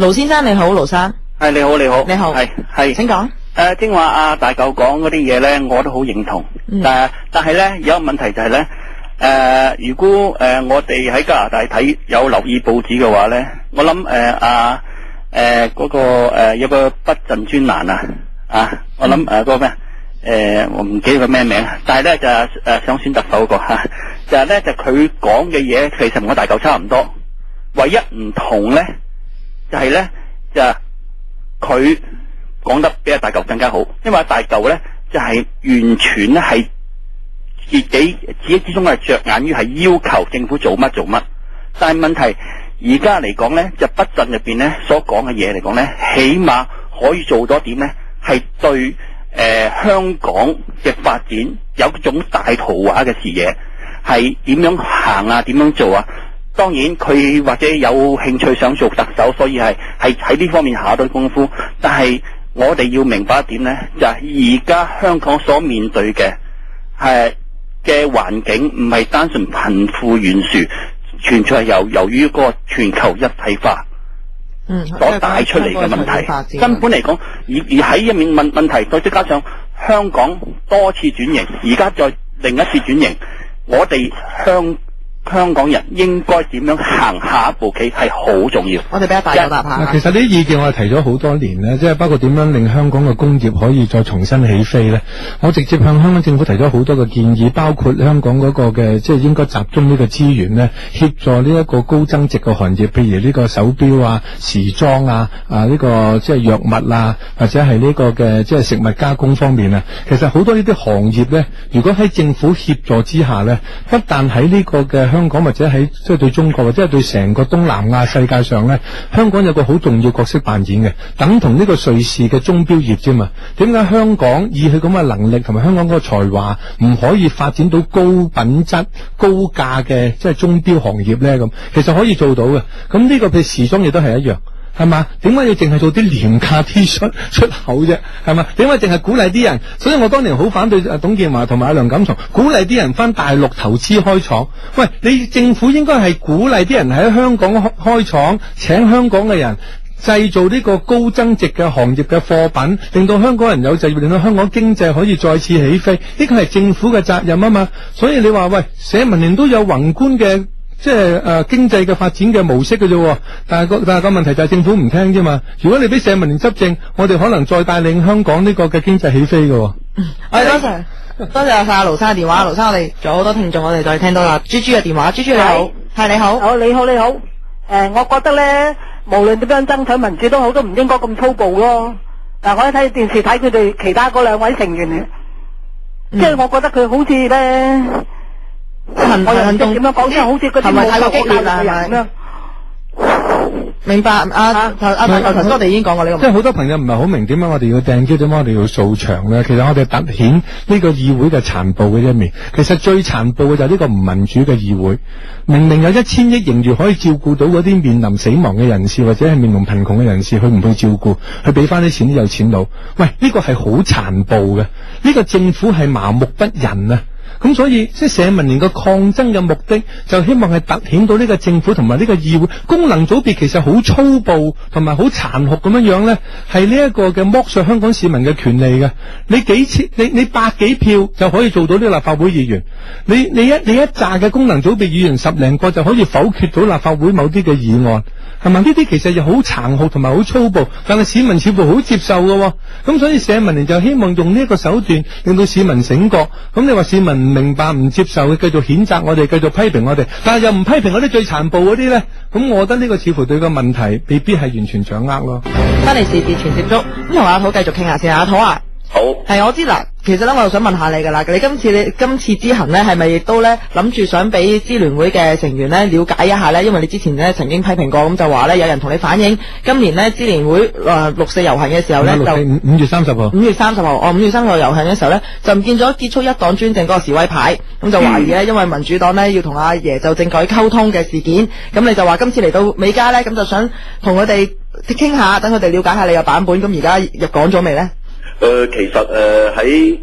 盧先生你好，盧生。係你好，你好，你好，係，請講。正話阿大舊講嗰啲嘢咧，我都好認同。但係咧有一個問題就係咧，如果我哋喺加拿大睇有留意報紙嘅話咧，我諗嗰個有個不盡專欄我諗嗰個咩我唔記得個咩名，但係咧就想選特首嗰個就係咧就佢講嘅嘢其實同我大舊差唔多，唯一唔同咧就係咧就佢講得比阿大舊更加好，因為阿大舊咧就係完全咧係自己之中係着眼於係要求政府做乜做乜，但係問題而家嚟講咧就不盡入邊咧所講嘅嘢嚟講咧，起碼可以做多點咧係對香港嘅發展有一種大圖畫嘅視野，係點樣行啊，點樣做啊。當然佢或者有興趣想做特首，所以係喺呢方面下多功夫。但係我哋要明白一點呢，就係而家香港所面對嘅環境唔係單純貧富懸殊，全係由於嗰個全球一體化所帶出嚟嘅問題。根本嚟講，而喺一面問題，再加上香港多次轉型，而家再另一次轉型，我哋香港人應該點樣行下一步棋係好重要。我哋俾阿大友答下。其實呢啲意見我哋提咗好多年咧，即係包括點樣令香港嘅工業可以再重新起飛咧。我直接向香港政府提咗好多嘅建議，包括香港嗰個嘅即係應該集中呢個資源咧，協助呢一個高增值嘅行業，譬如呢個手錶啊、時裝啊、呢個即係藥物啊，或者係呢個嘅即係食物加工方面啊。其實好多呢啲行業咧，如果喺政府協助之下咧，不但喺呢個嘅香港或者喺即係對中國或者係對成個東南亞世界上咧，香港有個好重要角色扮演嘅，等同呢個瑞士嘅鐘錶業啫嘛。點解香港以佢咁嘅能力同埋香港嗰個才華唔可以發展到高品質高價嘅即係鐘錶行業咧？咁其實可以做到嘅。咁呢個譬如時裝亦都係一樣。係嘛？點解要淨係做啲廉價 T 恤出口啫？係嘛？點解淨係鼓勵啲人？所以我當年好反對董建華同埋阿梁錦松鼓勵啲人翻大陸投資開廠。喂，你政府應該係鼓勵啲人喺香港開廠，請香港嘅人製造呢個高增值嘅行業嘅貨品，令到香港人有就業，令到香港經濟可以再次起飛。呢個係政府嘅責任啊嘛。所以你話喂，社民連都有宏觀嘅。即係經濟嘅發展嘅模式嘅啫，但係個問題就係政府唔聽啫嘛。如果你俾社民連執政，我哋可能再帶領香港呢個嘅經濟起飛嘅。我哋多謝阿盧生嘅電話，盧生我哋仲有好多聽眾，我哋再聽到啦。豬豬嘅電話，豬豬你好，係你好，你好。我覺得咧，無論點樣爭取民主都好，都唔應該咁粗暴咯。嗱，我一睇電視睇佢哋其他嗰兩位成員即係我覺得佢好似咧。我又唔知點樣講先，好似嗰啲冇太過激烈啊，係咪？明白頭先我哋已經講過呢個。即係好多朋友唔係好明點解我哋要掟機，點解我哋要掃場咧？其實我哋凸顯呢個議會嘅殘暴嘅一面。其實最殘暴嘅就係呢個唔民主嘅議會。明明有1000億盈餘可以照顧到嗰啲面臨死亡嘅人士，或者係面臨貧窮嘅人士，佢唔去照顧，佢俾翻啲錢啲有錢佬。喂，呢個係好殘暴嘅。呢個政府係麻木不仁啊！咁所以即係社民連個抗爭嘅目的，就希望係凸顯到呢個政府同埋呢個議會功能組別其實好粗暴同埋好殘酷咁樣咧，係呢一個嘅剝削香港市民嘅權利嘅。你百幾票就可以做到呢個立法會議員，你一紮嘅功能組別議員10零個就可以否決到立法會某啲嘅議案，係咪？呢啲其實又好殘酷同埋好粗暴，但係市民似乎好接受嘅。咁所以社民連就希望用呢一個手段令到市民醒覺。咁你話市民唔明白唔接受，繼續譴責我哋，繼續批評我哋，但係又唔批評嗰啲最殘暴嗰啲咧，咁我覺得呢個似乎對個問題未必係完全掌握咯。翻嚟時事全接觸，咁同阿土繼續傾下先。阿土啊，好，係我知嗱，其實咧我又想問下你噶啦，你今次之行咧係咪亦都咧諗住想俾支聯會嘅成員咧了解一下咧？因為你之前咧曾經批評過，咁就話咧有人同你反映，今年咧支聯會6·4遊行嘅時候咧就5月30號5月30號5月30號遊行嘅時候咧就唔見咗結束一黨專政嗰個示威牌，咁就懷疑咧因為民主黨咧要同阿爺就政改溝通嘅事件，咁你就話今次嚟到美加咧，咁就想同佢哋傾下，等佢哋了解下你嘅版本，咁而家入講咗未咧？其實喺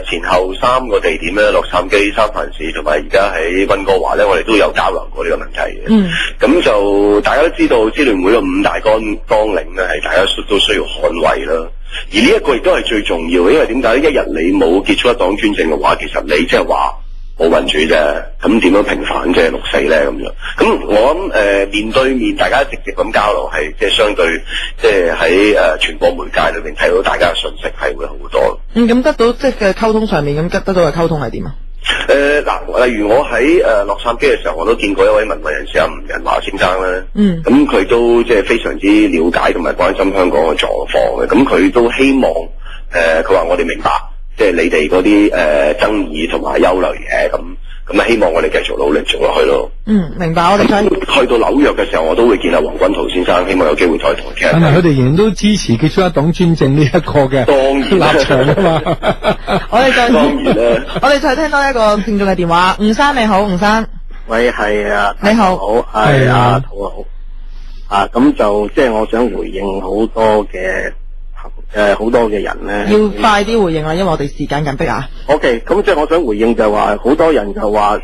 前後3個地點咧，洛杉磯、三藩市同埋而家喺溫哥華咧，我哋都有交流過呢個問題嘅。咁就大家都知道，支聯會嘅5大綱領咧，係大家都需要捍衛啦。而呢一個亦都係最重要嘅，因為點解咧？一日你冇結束一黨專政嘅話，其實你即係話冇民主啫。咁點樣平反即係6·4咧咁樣？咁我諗面對面大家直接咁交流係即係相對即係喺傳播媒介裏邊睇到大家嘅信息係會好多。咁得到即係嘅溝通上面咁得到嘅溝通係點啊？嗱，例如我喺洛杉磯嘅時候，我都見過一位民運人士阿吳仁華先生咧。咁佢都即係非常之了解同埋關心香港嘅狀況嘅。咁佢都希望佢話我哋明白，即係你哋嗰啲爭議同埋憂慮嘅。咁希望我哋繼續努力做落去咯。明白。我哋去到紐約嘅時候，我都會見阿黃君濤先生，希望有機會再同佢傾。但係佢哋仍然都支持結束一黨專政呢一個嘅立場啊嘛。我哋再當然啦。我哋再聽多一個聽眾嘅電話。吳生你好，吳生。喂，係啊。你好。好，係啊，好啊。咁就即係我想回應好多嘅。好多嘅人咧，要快啲回應啦，因為我哋時間緊迫啊。OK，咁即係我想回應就話，好多人就話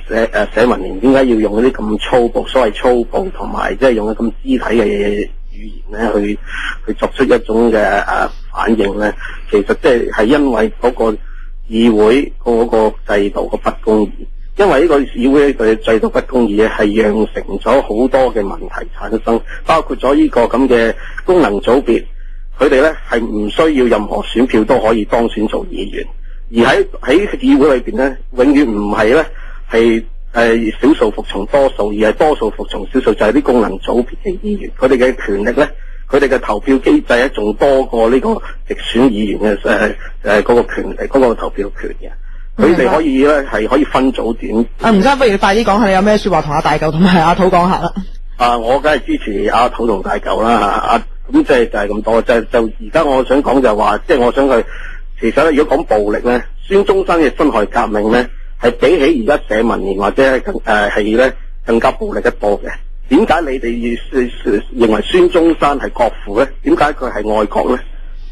社民連點解要用嗰啲咁粗暴，所謂粗暴同埋即係用咁肢體嘅語言咧，去作出一種嘅反應咧，其實即係因為嗰個議會嗰個制度嘅不公義，因為呢個議會嘅制度不公義咧，係釀成咗好多嘅問題產生，包括咗呢個咁嘅功能組別。佢哋咧係唔需要任何選票都可以當選做議員，而喺議會裏邊咧，永遠唔係咧係少數服從多數，而係多數服從少數，就係啲功能組別嘅議員。佢哋嘅權力咧，佢哋嘅投票機制咧，仲多過呢個直選議員嘅嗰個權力，嗰個投票權嘅。佢哋可以咧係可以分組點。吳生，不如你快啲講下你有咩說話同阿大嚿同埋阿土講下啦。我梗係支持阿土同大嚿啦。咁就係咁多，就而家我想講就係話，即係我想去，其實咧如果講暴力咧，孫中山嘅辛亥革命咧，係比起而家社民連或者係咧更加暴力得多嘅。點解你哋認為孫中山係國父咧？點解佢係愛國咧？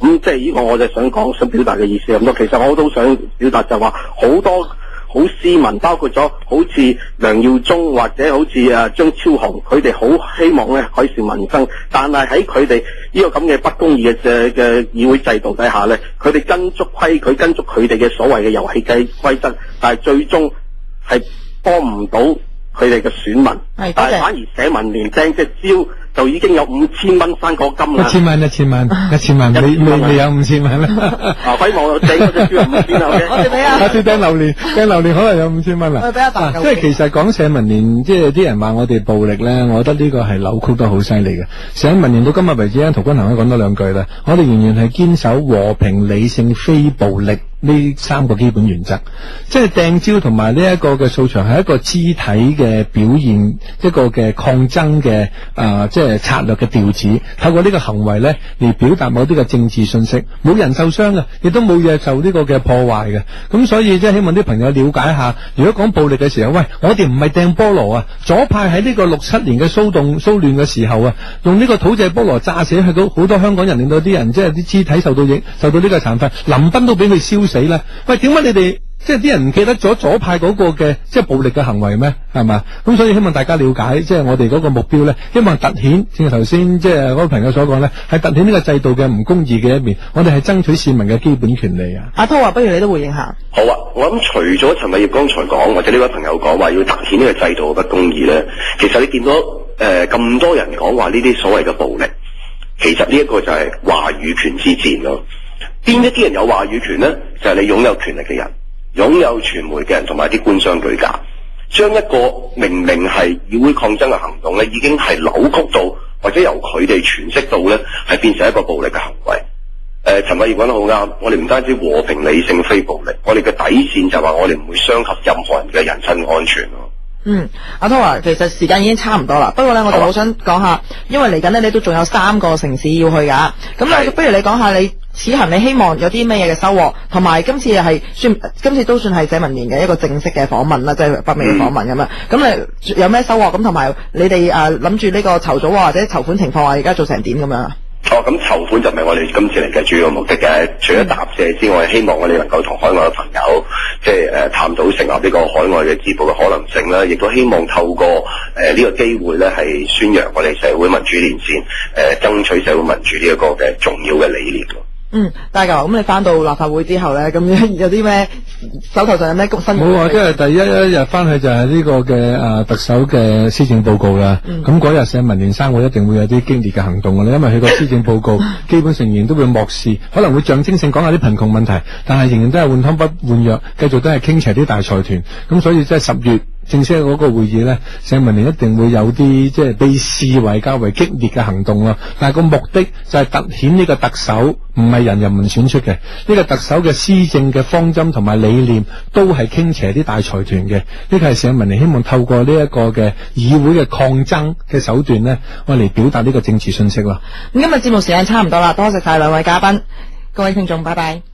咁即係呢個我就想表達嘅意思咁多。其實我都想表達就話好多。好斯文，包括咗好似梁耀忠或者好似張超雄，佢哋好希望咧改善民生，但係喺佢哋呢個咁嘅不公義嘅議會制度底下咧，佢哋跟足佢哋嘅所謂嘅遊戲規則，但係最終係幫唔到佢哋嘅選民，但係反而社民連掟隻蕉就已經有5000蚊生果金啦。1000萬，你有5000萬啦。希望我掟嗰隻蕉5000啊！我哋俾下次掟榴蓮可能有5000蚊啦。我哋俾阿大嚿。即係其實講社民連，即係啲人話我哋暴力咧，我覺得呢個係扭曲得好犀利嘅。社民連到今日為止，陶君行都講多兩句啦。我哋仍然係堅守和平、理性、非暴力呢3個基本原則。即係掟蕉同埋呢一個嘅掃場係一個肢體嘅表現，一個嘅抗爭嘅即係策略嘅調子，透過呢個行為咧嚟表達某啲嘅政治信息，冇人受傷嘅，亦都冇嘢受呢個嘅破壞嘅。咁所以即係希望啲朋友了解下，如果講暴力嘅時候，喂，我哋唔係掟菠蘿啊！左派喺呢個67年嘅騷亂嘅時候啊，用呢個土製菠蘿炸死去到好多香港人，令到啲人即係啲肢體受到呢個殘廢，林彬都俾佢燒死啦！喂，點解你哋？即係啲人唔記得咗左派嗰個嘅即係暴力嘅行為咩？係嘛？咁所以希望大家了解，即係我哋嗰個目標咧，希望凸顯，正如頭先即係嗰個朋友所講咧，係凸顯呢個制度嘅唔公義嘅一面。我哋係爭取市民嘅基本權利啊！阿滔話，不如你都回應下。好啊，我諗除咗陳偉業剛才講，或者呢位朋友講話要凸顯呢個制度嘅不公義咧，其實你見到咁多人講話呢啲所謂嘅暴力，其實呢一個就係話語權之戰咯。邊一啲人有話語權咧？就係你擁有權力嘅人。擁有傳媒嘅人同埋啲官商舉價，將一個明明係議會抗爭嘅行動咧，已經係扭曲到或者由佢哋詮釋到咧，係變成一個暴力嘅行為。陳偉業講得好啱，我哋唔單止和平、理性、非暴力，我哋嘅底線就係話我哋唔會傷及任何人嘅人身安全咯。阿滔話，其實時間已經差唔多啦，不過咧我就好想講下，因為嚟緊咧你都仲有3個城市要去㗎，咁不如你講下你此行你希望有啲咩嘢嘅收穫，同埋今次都算係社民連嘅一個正式嘅訪問啦，即係北美嘅訪問咁樣。咁你有咩收穫？咁同埋你哋諗住呢個籌組或者籌款情況而家做成點咁樣啊？咁籌款就唔係我哋今次嚟嘅主要目的嘅，除咗答謝之外，希望我哋能夠同海外嘅朋友即係探討成立呢個海外嘅支部嘅可能性啦，亦都希望透過呢個機會咧係宣揚我哋社會民主連線爭取社會民主呢一個嘅重要嘅理念。大舊咁你翻到立法會之後咧，咁有啲咩手頭上有咩新嘅？冇啊，即係第一日翻去就係呢個嘅特首嘅施政報告啦。咁嗰日社民連生會一定會有啲激烈嘅行動㗎啦，因為佢個施政報告基本上仍然都會漠視，可能會象徵性講下啲貧窮問題，但係仍然都係換湯不換藥，繼續都係傾斜啲大財團。咁所以即係10月正式嗰個會議咧，社民連一定會有啲即係被視為較為激烈嘅行動咯。但係個目的就係凸顯呢個特首唔係人民選出嘅，呢個特首嘅施政嘅方針同埋理念都係傾斜啲大財團嘅。呢個係社民連希望透過呢一個嘅議會嘅抗爭嘅手段咧，我嚟表達呢個政治信息咯。咁今日節目時間差唔多啦，多謝晒兩位嘉賓，各位聽眾，拜拜。